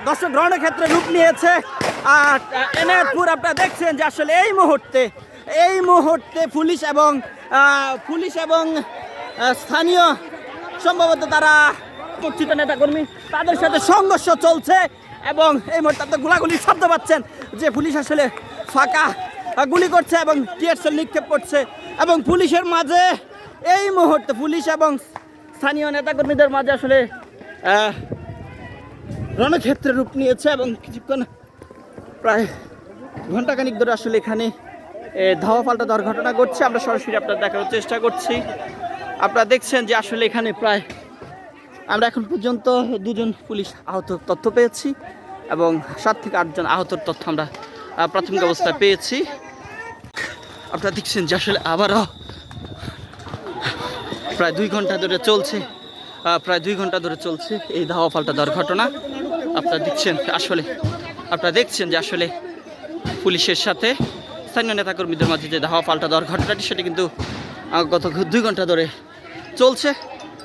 দর্শক রণক্ষেত্রে রূপ নিয়েছে। আর এনায়েতপুর আপনারা দেখছেন যে আসলে এই মুহূর্তে পুলিশ এবং স্থানীয় সম্ভবত তারা পরিচিত নেতাকর্মী তাদের সাথে সংঘর্ষ চলছে এবং এই মুহূর্তে আপনার গোলাগুলির শব্দ পাচ্ছেন যে পুলিশ আসলে ফাঁকা গুলি করছে এবং টিয়ার সেল নিক্ষেপ করছে এবং পুলিশের মাঝে এই মুহূর্তে পুলিশ এবং স্থানীয় নেতাকর্মীদের মাঝে আসলে রণক্ষেত্রে রূপ নিয়েছে এবং কিছুক্ষণ প্রায় ঘণ্টাখানিক ধরে আসলে এখানে ধাওয়া পাল্টা দেওয়ার ঘটনা ঘটছে। আমরা সরাসরি আপনার দেখানোর চেষ্টা করছি। আপনারা দেখছেন যে আসলে এখানে প্রায় আমরা এখন পর্যন্ত 2 জন পুলিশ আহত তথ্য পেয়েছি এবং 7 থেকে 8 জন আহতর তথ্য আমরা প্রাথমিক অবস্থায় পেয়েছি। আপনারা দেখছেন যে আসলে আবারও প্রায় 2 ঘন্টা ধরে চলছে এই ধাওয়া পাল্টা দেওয়ার ঘটনা। আপনারা দেখছেন যে আসলে পুলিশের সাথে স্থানীয় নেতাকর্মীদের মাঝে যে ধাওয়া পাল্টা দেওয়ার ঘটনাটি সেটি কিন্তু গত 2 ঘন্টা ধরে চলছে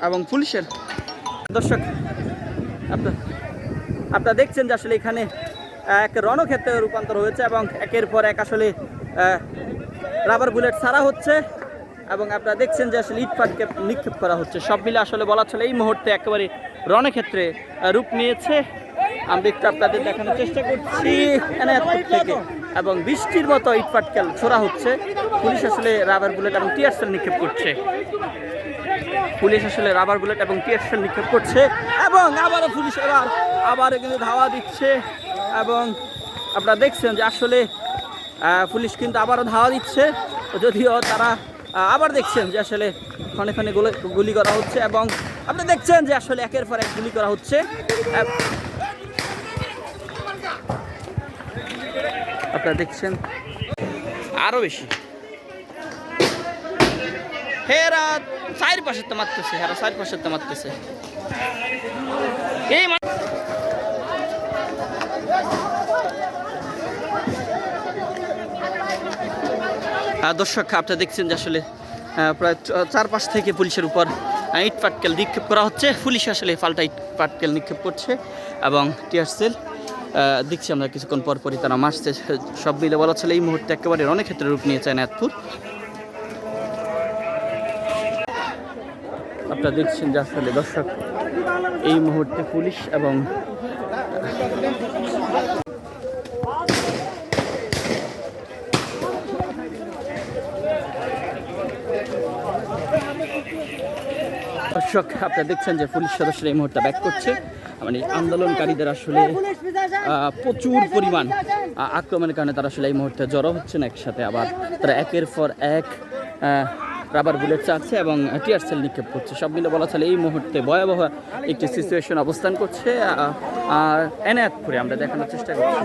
এবং পুলিশের দর্শক আপনারা দেখছেন যে আসলে এখানে এক রণক্ষেত্রে রূপান্তর হয়েছে এবং একের পর এক আসলে রাবার বুলেট ছাড়া হচ্ছে এবং আপনারা দেখছেন যে আসলে ইট পাটকে নিক্ষেপ করা হচ্ছে। সব মিলে আসলে বলা চলে এই মুহূর্তে একেবারে রণক্ষেত্রে রূপ নিয়েছে। আমরা একটু আপনাদের দেখানোর চেষ্টা করছি এনায়েতপুর থেকে এবং বৃষ্টির মতো ইট পাটকেল ছোড়া হচ্ছে। পুলিশ আসলে রাবার বুলেট এবং টিয়ার সেল নিক্ষেপ করছে এবং আবারও পুলিশ আবারও কিন্তু ধাওয়া দিচ্ছে এবং আপনারা দেখছেন যে আসলে পুলিশ কিন্তু আবারও ধাওয়া দিচ্ছে, যদিও তারা আবার দেখছেন যে আসলে ক্ষণে ক্ষণে গুলি করা হচ্ছে এবং আপনি দেখছেন যে আসলে একের পর এক গুলি করা হচ্ছে। আপনারা দেখছেন আরো বেশি হেরা চারপাশে তো মারতেছে এই দর্শক আপনারা দেখছেন যে আসলে প্রায় 4-5 থেকে পুলিশের উপর ইট পাটকেল নিক্ষেপ করা হচ্ছে। পুলিশ আসলে পাল্টা ইট পাটকেল নিক্ষেপ করছে এবং টিয়ার সেল দেখছি আমরা কিছুক্ষণ পরপরই তারা মারছে। সব মিলে বলা চলে এই মুহূর্তে একেবারে রণক্ষেত্রে রূপ নিয়েছে এনায়েতপুর। আপনারা দেখছেন যে আসলে দর্শক এই মুহূর্তে পুলিশ এবং দর্শক আপনারা দেখছেন যে পুলিশ সদস্যরা এই মুহূর্তে ব্যাক করছে। মানে আন্দোলনকারীদের আসলে প্রচুর পরিমাণ আক্রমণের কারণে তারা আসলে এই মুহূর্তে জড়ো হচ্ছে না একসাথে। আবার তারা একের পর এক রাবার বুলেট চাচ্ছে এবং টিয়ার সেল নিক্ষেপ করছে। সব মিলে বলা চলে এই মুহূর্তে ভয়াবহ একটি সিচুয়েশন অবস্থান করছে আর এনায়েতপুরে আমরা দেখানোর চেষ্টা করছি।